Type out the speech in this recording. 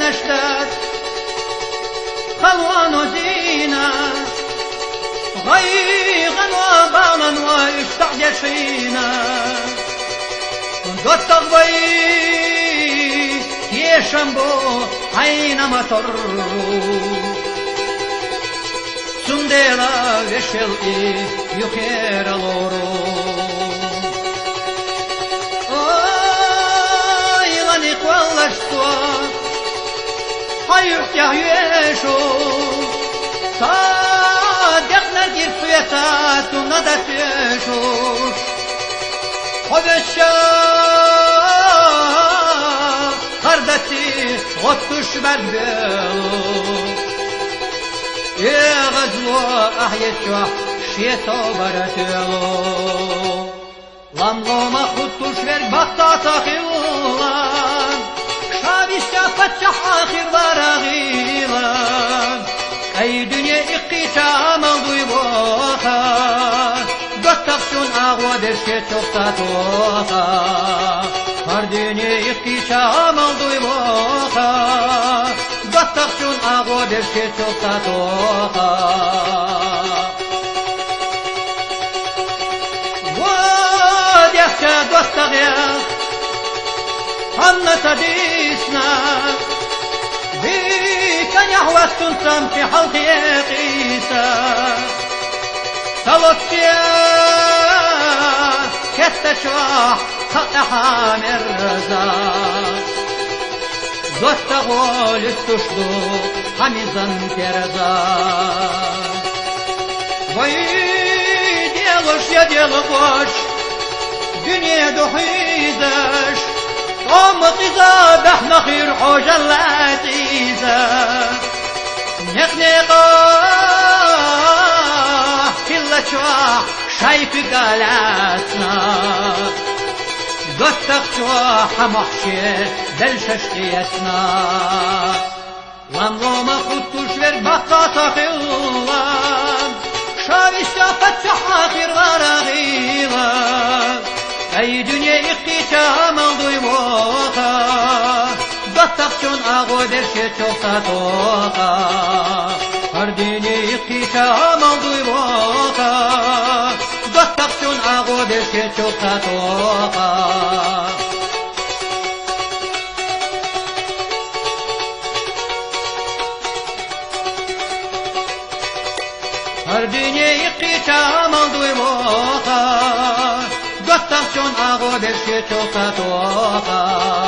نشتت خلوان وزينة غيغا وبالا ويستعجشينا كنت تغبي يشنبو حينما تر سنديلا وشلقي يخير لورو يغني قولشتوا حيوك يهيشو صادقنا دير فيتات وندتيشوش خدشا خربتي غطش بدبلو يا غزلو أحيتشو شيتو برتلو لاملوما خطش ver battata خيولان شابشتا فتح آخر ورغيلان أي دنيا إقيتا عمل ضيبوها قطقشون أغوى درشي تفتاتوها هر دنيا إقيتا عمل ضيبوها قطقشون أغوى درشي تفتاتوها وديسك دوستغيا هم تديسنا بيكن يحوى السلطان في حلق يقيسا صلوتيا كتشوح خطحا مرزا دوستغول استشدو حميزا كرزا ويديلوش يديلوش دنيا دحيدش قمطيزا بحنا خير حوجة اللاتيزا نقنقا كل شوح شايف قالاتنا قطق شوح محشي دلششتيتنا لامروما خطوش ver بطاطا خيوان شابشتا فتح آخر ورغيوان أي دنيا إقتيشا عمل ضيبوها قطقشون أغو درشي تفتاتوها هر دنيا إقتيشا عمل ضيبوها قطقشون أغو درشي تفتاتوها هر دنيا إقتيشا عمل ضيبوها قطقشون أغو درشي تفتاتوها